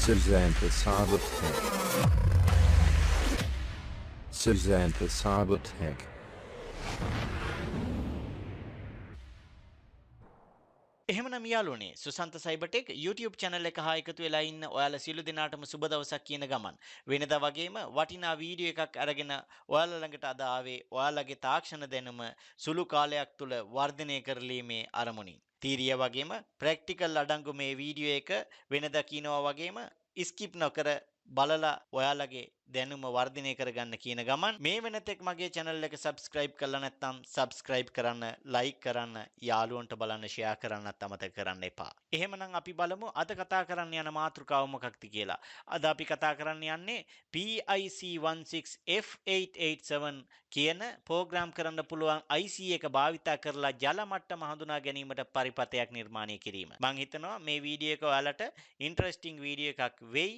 Susantha Sabotek. Susantha Sabotek. එහෙමනම් යාළුවනේ Susantha සයිබර්ටෙක් YouTube channel එක හා එකතු වෙලා ඉන්න ඔයාලා සියලු දෙනාටම සුබ දවසක් කියන ගමන් වෙනදා වගේම වටිනා වීඩියෝ එකක් අරගෙන ඔයාලා ළඟට අද ආවේ ඔයාලගේ තාක්ෂණ දැනුම සුළු කාලයක් තුල වර්ධනය කරලීමේ අරමුණින්. තීරිය වගේම ප්‍රැක්ටිකල් අඩංගු මේ වීඩියෝ එක වෙනදා කියනවා වගේම ස්කිප් නොකර බලලා ඔයාලගේ දැනුම වර්ධනය කරගන්න කියන ගමන් මේ වෙනතෙක් මගේ channel එක subscribe කරලා නැත්නම් subscribe කරන්න, like කරන්න, යාළුවන්ට බලන්න share කරන්නත් අමතක කරන්න එපා. එහෙමනම් අපි බලමු අද කතා කරන්න යන මාතෘකාව මොකක්ද කියලා. අද අපි කතා කරන්න යන්නේ PIC16F887 කියන ප්‍රෝග්‍රෑම් කරන්න පුළුවන් IC එක භාවිතා කරලා ජල මට්ටම හඳුනා ගැනීමට පරිපථයක් නිර්මාණය කිරීම. මම හිතනවා මේ වීඩියෝ එක ඔයාලට ඉන්ටරෙස්ටිං වීඩියෝ එකක් වෙයි.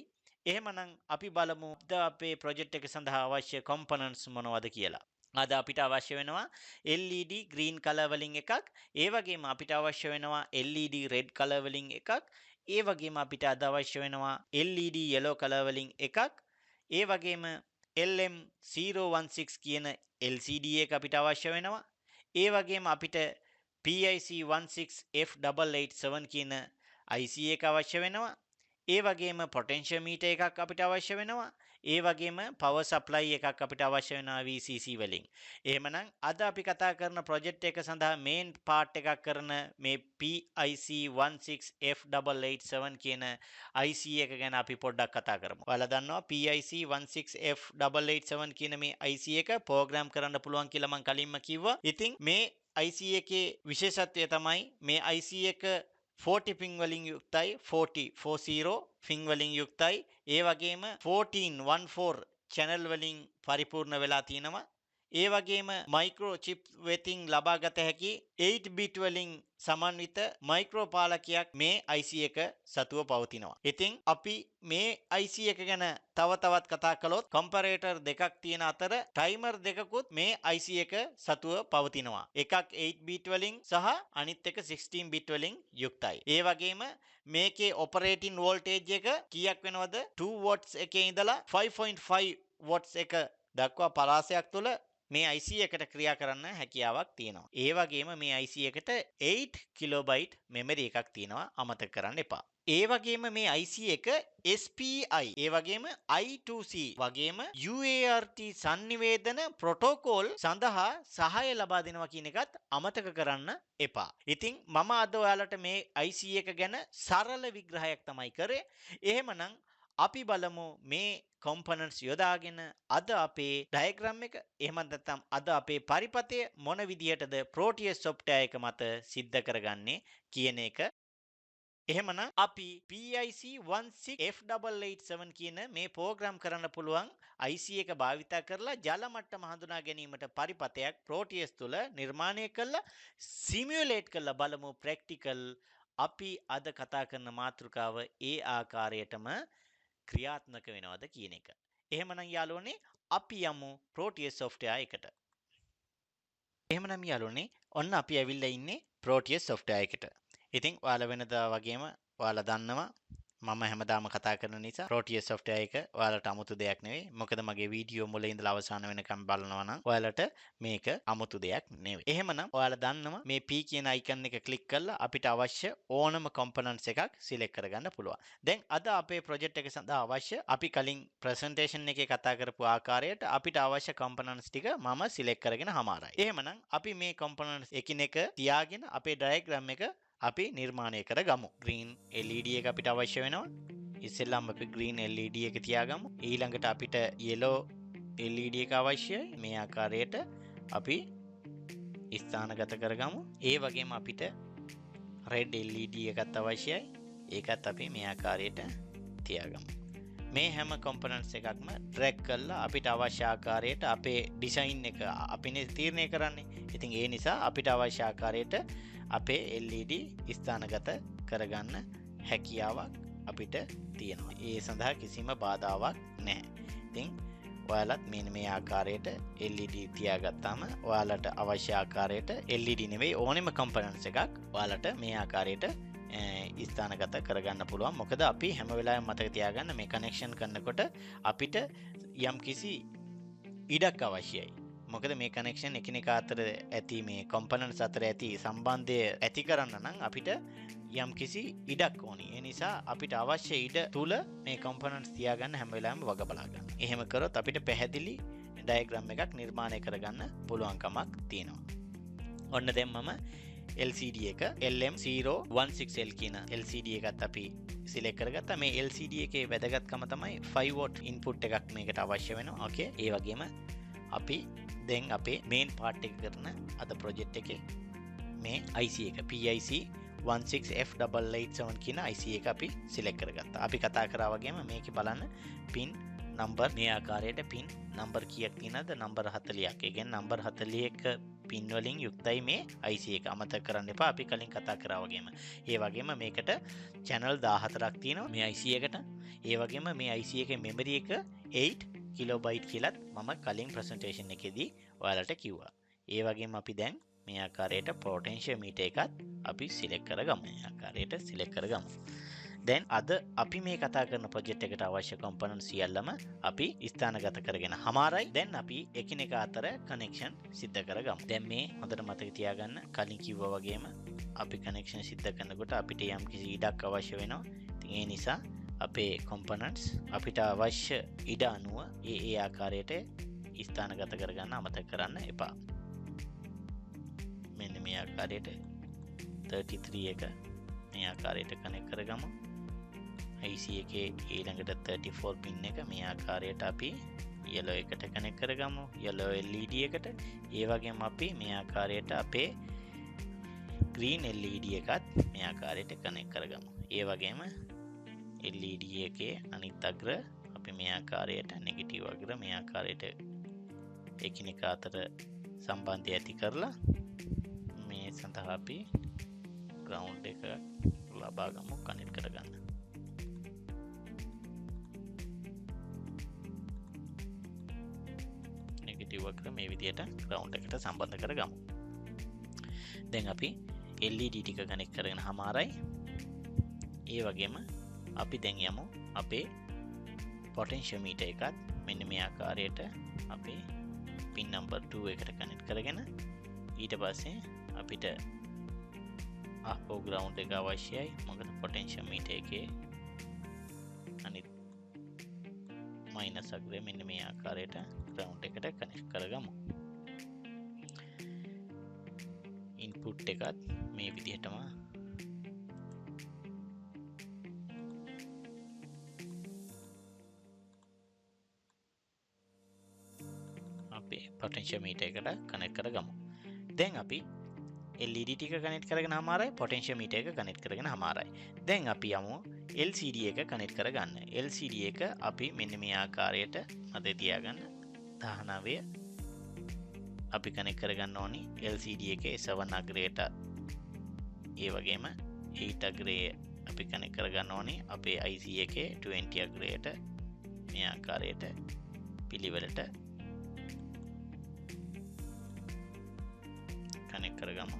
එහෙමනම් අපි බලමු අපේ ප්‍රොජෙක්ට් එක සඳහා අවශ්‍ය components මොනවද කියලා. අද අපිට අවශ්‍ය වෙනවා LED green color වලින් එකක්, ඒ වගේම අපිට අවශ්‍ය වෙනවා LED red color වලින් එකක්, ඒ වගේම අපිට අද අවශ්‍ය වෙනවා LED yellow color වලින් එකක්, ඒ වගේම LM016 කියන LCD එක අපිට අවශ්‍ය වෙනවා. ඒ වගේම අපිට PIC16F887 කියන IC එක අවශ්‍ය වෙනවා. ඒ වගේම පොටෙන්ෂියෝමීටර් එකක් අපිට අවශ්‍ය වෙනවා. ඒ වගේම පවර් සප්ලයි එකක් අපිට අවශ්‍ය වෙනවා VCC වලින්. එහෙමනම් අද අපි කතා කරන ප්‍රොජෙක්ට් එක සඳහා මේන් පාර්ට් එකක් කරන මේ PIC16F887 කියන IC එක ගැන අපි පොඩ්ඩක් කතා කරමු. ඔයාලා දන්නවා PIC16F887 කියන මේ IC එක ප්‍රෝග්‍රෑම් කරන්න පුළුවන් කියලා මම කලින්ම කිව්වා. ඉතින් මේ IC එකේ විශේෂත්වය තමයි මේ IC එක 40 පින් වලින් යුක්තයි 40 පින් වලින් යුක්තයි ඒ වගේම 14 channel වලින් පරිපූර්ණ වෙලා තිනවා ඒ වගේම මයික්‍රෝ චිප් වෙතින් ලබාගත හැකි 8 bit වලින් සමන්විත මයික්‍රෝ පාලකයක් මේ IC එක සතුව පවතිනවා. ඉතින් අපි මේ IC එක ගැන තව තවත් කතා කළොත් කම්පැරේටර් දෙකක් තියෙන අතර ටයිමර් දෙකකුත් මේ IC එක සතුව පවතිනවා. එකක් 8 bit වලින් සහ අනිත් එක 16 bit වලින් යුක්තයි. ඒ වගේම මේකේ ඔපරේටින් වෝල්ටේජ් එක කීයක් වෙනවද? 2 watts එකේ ඉඳලා 5.5 watts එක දක්වා පරාසයක් තුල මේ IC එකට ක්‍රියා කරන්න හැකියාවක් තියෙනවා. ඒ වගේම මේ IC එකට 8 කිලෝබයිට් මෙමරි එකක් තියෙනවා. අමතක කරන්න එපා. ඒ වගේම මේ IC එක SPI ඒ වගේම I2C වගේම UART sannivedana protocol සඳහා සහාය ලබා දෙනවා කියන එකත් අමතක කරන්න එපා. ඉතින් මම අද ඔයාලට මේ IC එක ගැන සරල විග්‍රහයක් තමයි කරේ. එහෙමනම් අපි බලමු මේ components යොදාගෙන අද අපේ diagram එක එහෙම නැත්නම් අද අපේ පරිපථය මොන විදිහටද Proteus software එක මත සිද්ධ කරගන්නේ කියන එක. එහෙමනම් අපි PIC16F887 කියන මේ ප්‍රෝග්‍රෑම් කරන්න පුළුවන් IC එක භාවිතා කරලා ජල මට්ටම හඳුනා ගැනීමට පරිපථයක් Proteus තුල නිර්මාණය කරලා සිමියුලේට් කරලා බලමු ප්‍රැක්ටිකල් අපි අද කතා කරන මාතෘකාව ඒ ආකාරයටම ක්‍රියාත්මක වෙනවද කියන එක. එහෙමනම් යාළුවනේ අපි යමු Proteus software එකට. එහෙමනම් යාළුවනේ ඔන්න අපි ඇවිල්ලා ඉන්නේ Proteus software එකට. ඉතින් ඔයාලා වෙනදා වගේම ඔයාලා දන්නවා මම හැමදාම කතා කරන නිසා Proteus software එක ඔයාලට අමුතු දෙයක් නෙවෙයි. මොකද මගේ වීඩියෝ මුල ඉඳලා අවසාන වෙනකම් බලනවා නම් ඔයාලට මේක අමුතු දෙයක් නෙවෙයි. එහෙමනම් ඔයාලා දන්නවා මේ P කියන icon එක ක්ලික් කරලා අපිට අවශ්‍ය ඕනම components එකක් select කරගන්න පුළුවන්. දැන් අද අපේ project එක සඳහා අවශ්‍ය අපි කලින් presentation එකේ කතා කරපු ආකාරයට අපිට අවශ්‍ය components ටික මම select කරගෙන හමාරයි. එහෙමනම් අපි මේ components එකිනෙක තියාගෙන අපේ diagram එක අපි නිර්මාණය කරගමු. green LED එක අපිට අවශ්‍ය වෙනවා. ඉස්සෙල්ලාම අපි green LED එක තියාගමු. ඊළඟට අපිට yellow LED එක අවශ්‍යයි. මේ ආකාරයට අපි ස්ථානගත කරගමු. ඒ වගේම අපිට red LED එකත් අවශ්‍යයි. ඒකත් අපි මේ ආකාරයට තියාගමු. මේ හැම components එකක්ම drag කරලා අපිට අවශ්‍ය ආකාරයට අපේ design එක අපිනේ තීරණය කරන්නේ. ඉතින් ඒ නිසා අපිට අවශ්‍ය ආකාරයට අපේ LED ස්ථානගත කරගන්න හැකියාවක් අපිට තියෙනවා. ඒ සඳහා කිසිම බාධාවක් නැහැ. ඉතින් ඔයාලත් මෙන්න මේ ආකාරයට LED තියාගත්තාම ඔයාලට අවශ්‍ය ආකාරයට LED නෙවෙයි ඕනෙම components එකක් ඔයාලට මේ ආකාරයට ස්ථානගත කරගන්න පුළුවන්. මොකද අපි හැම වෙලාවෙම මතක තියාගන්න මේ කනෙක්ෂන් කරනකොට අපිට යම්කිසි ඉඩක් අවශ්‍යයි. මොකද මේ කනෙක්ෂන් එකිනෙකා අතර ඇති මේ කොම්පොනන්ට්ස් අතර ඇති සම්බන්ධය ඇති කරන්න නම් අපිට යම්කිසි ඉඩක් ඕනි. ඒ නිසා අපිට අවශ්‍ය ඉඩ තුල මේ කොම්පොනන්ට්ස් තියාගන්න හැම වෙලාවෙම වග බලා ගන්න. එහෙම කරොත් අපිට පැහැදිලි ඩයග්‍රෑම් එකක් නිර්මාණය කරගන්න පුළුවන්කමක් තියෙනවා. ඔන්න දැන් මම LCD එක LM016L කියන LCD එකත් අපි සිලෙක්ට් කරගත්තා. මේ LCD එකේ වැදගත්කම තමයි 5 watt input එකක් මේකට අවශ්‍ය වෙනවා. ඕකේ. ඒ වගේම අපි දැන් අපේ මේන් පාර්ට් එක කරන අද ප්‍රොජෙක්ට් එකේ මේ IC එක PIC 16F887 කියන IC එක අපි සිලෙක්ට් කරගත්තා. අපි කතා කරා වගේම මේකේ බලන්න පින් නම්බර් මේ ආකාරයට පින් නම්බර් කීයක් තියෙනවද? නම්බර් 40ක්. ඒ කියන්නේ නම්බර් 41 පින් වලින් යුක්තයි මේ IC එක. අමතක කරන්න එපා. අපි කලින් කතා කරා වගේම. ඒ වගේම මේකට channel 14ක් තියෙනවා මේ IC එකට. ඒ වගේම මේ IC එකේ memory එක 8 කිලෝබයිට් කියලාත් මම කලින් ප්‍රසන්ටේෂන් එකේදී ඔයාලට කිව්වා. ඒ වගේම අපි දැන් මේ ආකාරයට පොටෙන්ෂියෝමීටර් එකත් අපි සිලෙක්ට් කරගමු. මේ ආකාරයට සිලෙක්ට් කරගමු. දැන් අද අපි මේ කතා කරන ප්‍රොජෙක්ට් එකට අවශ්‍ය කොම්පොනන්ට් සියල්ලම අපි ස්ථානගත කරගෙන හමාරයි. දැන් අපි එකිනෙකා අතර කනෙක්ෂන් සිද්ධ කරගමු. දැන් මේ හොඳට මතක තියාගන්න කලින් කිව්වා වගේම අපි කනෙක්ෂන් සිද්ධ කරනකොට අපිට යම්කිසි ඉඩක් අවශ්‍ය වෙනවා. ඉතින් ඒ නිසා අපේ කොම්පොනන්ට්ස් අපිට අවශ්‍ය ඉඩ අනුව ඒ ආකාරයට ස්ථානගත කරගන්න අමතක කරන්න එපා. මෙන්න මේ ආකාරයට 33 එක මේ ආකාරයට කනෙක්ට් කරගමු. IC එකේ ඊළඟට 34 පින් එක මේ ආකාරයට අපි yellow එකට කනෙක්ට් කරගමු. yellow LED එකට. ඒ වගේම අපි මේ ආකාරයට අපේ green LED එකත් මේ ආකාරයට කනෙක්ට් කරගමු. ඒ වගේම LED එකේ අනිත් අග්‍ර අපි මේ ආකාරයට නෙගටිව් අග්‍ර මේ ආකාරයට එකිනෙකා අතර සම්බන්ධය ඇති කරලා මේ සඳහා අපි ground එක ලබා ගමු කනෙක්ට් කරගන්න. නෙගටිව් අග්‍ර මේ විදිහට ground එකට සම්බන්ධ කරගමු. දැන් අපි LED ටික කනෙක්ට් කරගෙන හමාරයි. ඒ වගේම අපි දැන් යමු අපේ පොටෙන්ෂියෝමීටර් එකත් මෙන්න මේ ආකාරයට අපේ පින් නම්බර් 2 එකට කනෙක්ට් කරගෙන ඊට පස්සේ අපිට ආපෝ ග්‍රවුන්ඩ් එක අවශ්‍යයි. මොකද පොටෙන්ෂියෝමීටර් එකේ අනිත් මයිනස් අග්‍රය මෙන්න මේ ආකාරයට ග්‍රවුන්ඩ් එකට කනෙක්ට් කරගමු. ඉන්පුට් එකත් මේ විදිහටම පොටෙන්ෂියෝමීටර් එකට කනෙක්ට් කරගමු. දැන් අපි LED ටික කනෙක්ට් කරගෙන හමාරයි. පොටෙන්ෂියෝමීටර් එක කනෙක්ට් කරගෙන හමාරයි. දැන් අපි යමු LCD එක කනෙක්ට් කරගන්න. LCD එක අපි මෙන්න මේ ආකාරයට මතක තියාගන්න 19 අපි කනෙක්ට් කරගන්න ඕනි LCD එකේ 7 අග්‍රයට. ඒ වගේම 8 අග්‍රය අපි කනෙක්ට් කරගන්න ඕනි අපේ IC එකේ 20 අග්‍රයට මේ ආකාරයට පිළිවෙලට කනෙක්ට් කරගමු.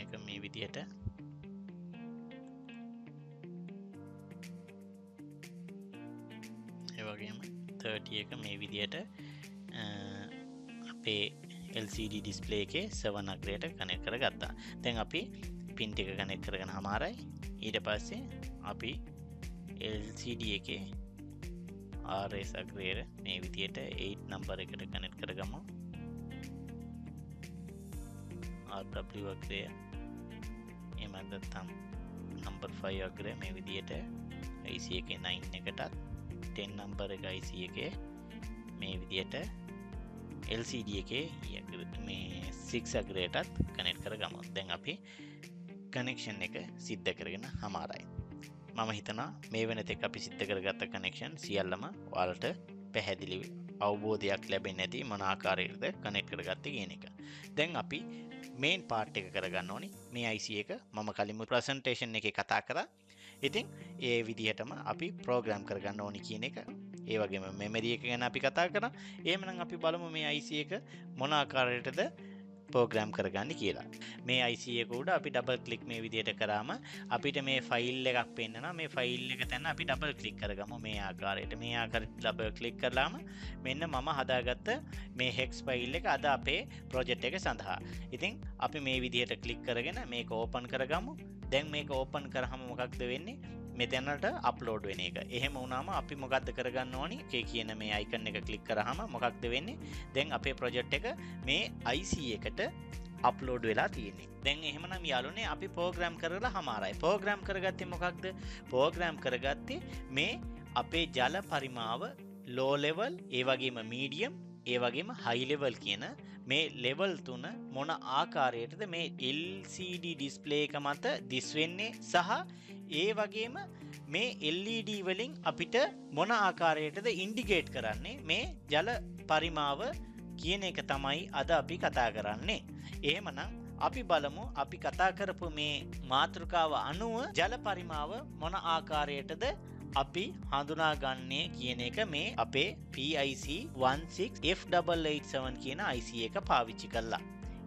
එක මේ විදිහට ඒ වගේම 30 එක මේ විදිහට අපේ LCD display එකේ 7 අග්‍රයට කනෙක්ට් කරගත්තා. දැන් අපි පින් ටික කනෙක්ට් කරගෙන හමාරයි. ඊට පස්සේ අපි LCD එකේ RS අග්‍රයට මේ විදිහට 8 නම්බර් එකට කනෙක්ට් කරගමු. RW අග්‍රය එහෙම නැත්නම් නම්බර් 5 අග්‍රය මේ විදිහට IC එකේ 9 එකටත් 10 නම්බර් එක IC එකේ මේ විදිහට LCD එකේ මේ 6 අග්‍රයටත් කනෙක්ට් කරගමු. දැන් අපි කනෙක්ෂන් එක සිද්ධ කරගෙන හමාරයි. මම හිතනවා මේ වෙනතෙක් අපි සිද්ධ කරගත්ත කනෙක්ෂන් සියල්ලම ඔයාලට පැහැදිලි අවබෝධයක් ලැබෙන්නේ නැති මොන ආකාරයකටද කනෙක්ට් කරගත්තේ කියන එක. දැන් අපි මේන් පාර්ට් එක කරගන්න ඕනි. මේ IC එක මම කලින්ම ප්‍රසන්ටේෂන් එකේ කතා කරා. ඉතින් ඒ විදිහටම අපි ප්‍රෝග්‍රෑම් කරගන්න ඕනි කියන එක. ඒ වගේම මෙමරි එක ගැන අපි කතා කරා. එහෙමනම් අපි බලමු මේ IC එක මොන ආකාරයකටද ප්‍රෝග්‍රෑම් කරගන්න කියලා. මේ IC එක උඩ අපි ඩබල් ක්ලික් මේ විදිහට කරාම අපිට මේ ෆයිල් එකක් පෙන්නනවා. මේ ෆයිල් එක තැන අපි ඩබල් ක්ලික් කරගමු මේ ආකාරයට. මේ ආකාරයට ඩබල් ක්ලික් කරලාම මෙන්න මම හදාගත්ත මේ hex ෆයිල් එක අද අපේ ප්‍රොජෙක්ට් එක සඳහා. ඉතින් අපි මේ විදිහට ක්ලික් කරගෙන මේක ඕපන් කරගමු. දැන් මේක ඕපන් කරාම මොකක්ද වෙන්නේ? මෙතනට අප්ලෝඩ් වෙන එක. එහෙම වුණාම අපි මොකද්ද කරගන්න ඕනි? ඒ කියන මේ අයිකන් එක ක්ලික් කරාම මොකක්ද වෙන්නේ? දැන් අපේ ප්‍රොජෙක්ට් එක මේ IC එකට අප්ලෝඩ් වෙලා තියෙන්නේ. දැන් එහෙමනම් යාළුවනේ අපි ප්‍රෝග්‍රෑම් කරලා හමාරයි. ප්‍රෝග්‍රෑම් කරගත්තේ මොකක්ද? ප්‍රෝග්‍රෑම් කරගත්තේ මේ අපේ ජල පරිමාව low level, ඒ වගේම medium, ඒ වගේම high level කියන මේ level තුන මොන ආකාරයටද මේ LCD display එක මත දිස් වෙන්නේ සහ ඒ වගේම මේ LED වලින් අපිට මොන ආකාරයටද ඉන්ඩිකේට් කරන්නේ මේ ජල පරිමාව කියන එක තමයි අද අපි කතා කරන්නේ. එහෙමනම් අපි බලමු අපි කතා කරපු මේ මාතෘකාව අනුව ජල පරිමාව මොන ආකාරයටද අපි හඳුනාගන්නේ කියන එක මේ අපේ PIC 16F887 කියන IC එක පාවිච්චි කළා.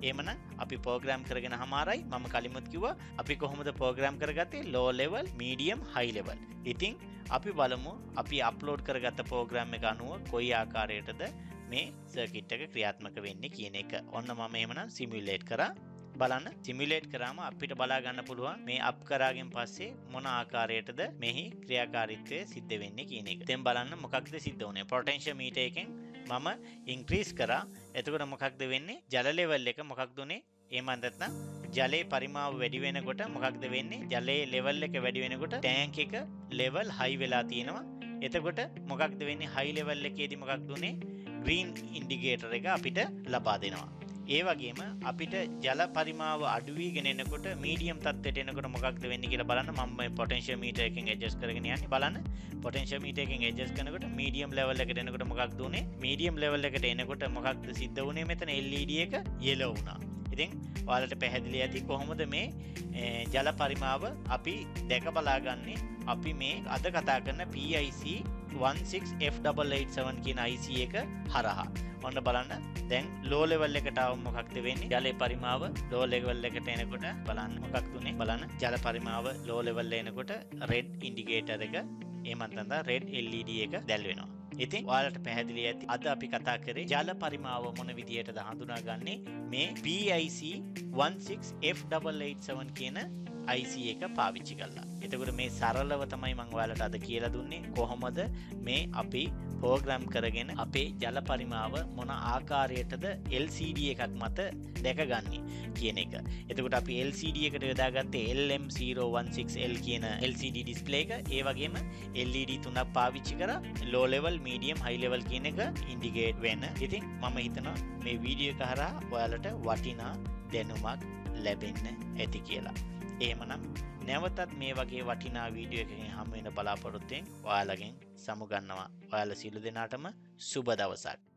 එහෙමනම් අපි ප්‍රෝග්‍රෑම් කරගෙන හමාරයි. මම කලිමුත් කිව්වා අපි කොහොමද ප්‍රෝග්‍රෑම් කරගත්තේ low level, medium, high level. ඉතින් අපි බලමු අපි අප්ලෝඩ් කරගත්ත ප්‍රෝග්‍රෑම් එක අනුව කොයි ආකාරයටද මේ සර්කිට් එක ක්‍රියාත්මක වෙන්නේ කියන එක. ඔන්න මම එහෙමනම් සිමියුලේට් කරා. බලන්න සිමියුලේට් කරාම අපිට බලා ගන්න පුළුවන් මේ අප් කරාගෙන් පස්සේ මොන ආකාරයටද මෙහි ක්‍රියාකාරීත්වය සිද්ධ වෙන්නේ කියන එක. දැන් බලන්න මොකක්ද සිද්ධ වුනේ? පොටෙන්ෂියල් මීටර් එකෙන් මම ඉන්ක්‍රීස් කරා. එතකොට මොකක්ද වෙන්නේ? ජල ලෙවල් එක මොකක්ද උනේ? එහෙම නැත්නම් ජලයේ පරිමාව වැඩි වෙනකොට මොකක්ද වෙන්නේ? ජලයේ ලෙවල් එක වැඩි වෙනකොට ටැංක් එක ලෙවල් හයි වෙලා තියෙනවා. එතකොට මොකක්ද වෙන්නේ? හයි ලෙවල් එකේදී මොකක්ද උනේ? ග්‍රීන් ඉන්ඩිකේටර් එක අපිට ලබා දෙනවා. ඒ වගේම අපිට ජල පරිමාව අඩු වීගෙන එනකොට මීඩියම් තත්ත්වයට එනකොට මොකක්ද වෙන්නේ කියලා බලන්න. මම මේ පොටෙන්ෂියල් මීටර් එකෙන් ඇඩ්ජස්ට් කරගෙන යන්නේ. බලන්න පොටෙන්ෂියල් මීටර් එකෙන් ඇඩ්ජස්ට් කරනකොට මීඩියම් ලෙවල් එකට එනකොට මොකක්ද උනේ? මීඩියම් ලෙවල් එකට එනකොට මොකක්ද සිද්ධ වුනේ? මෙතන LED එක yellow වුණා. ඉතින් ඔයාලට පැහැදිලි ඇති කොහොමද මේ ජල පරිමාව අපි දැක බලාගන්නේ. අපි මේ අද කතා කරන PIC 16F887 කියන IC එක හරහා. ඔන්න බලන්න දැන් low level එකට ආවම මොකක්ද වෙන්නේ? ජලයේ පරිමාව low level එකට එනකොට බලන්න මොකක්ද උනේ? බලන්න ජල පරිමාව low level එනකොට red indicator එක එහෙම නැත්නම් red LED එක දැල් වෙනවා. ඉතින් ඔයාලට පැහැදිලි ඇති අද අපි කතා කරේ ජල පරිමාව මොන විදියටද හඳුනාගන්නේ මේ PIC 16F887 කියන IC එක පාවිච්චි කළා. එතකොට මේ සරලව තමයි මම ඔයාලට අද කියලා දුන්නේ කොහොමද මේ අපි ප්‍රෝග්‍රෑම් කරගෙන අපේ ජල පරිමාව මොන ආකාරයටද LCD එකක් මත දැකගන්නේ කියන එක. එතකොට අපි LCD එකට යොදාගත්තේ LM016L කියන LCD display එක. ඒ වගේම LED තුනක් පාවිච්චි කරා low level, medium, high level කියන එක ඉන්ඩිකේට් වෙන. ඉතින් මම හිතනවා මේ වීඩියෝ එක හරහා ඔයාලට වටිනා දැනුමක් ලැබෙන්න ඇති කියලා. එහෙමනම් නැවතත් මේ වගේ වටිනා වීඩියෝ එකකින් හමු වෙන බලාපොරොත්තුෙන් ඔයාලගෙන් සමුගන්නවා. ඔයාලා සියලු දෙනාටම සුබ දවසක්.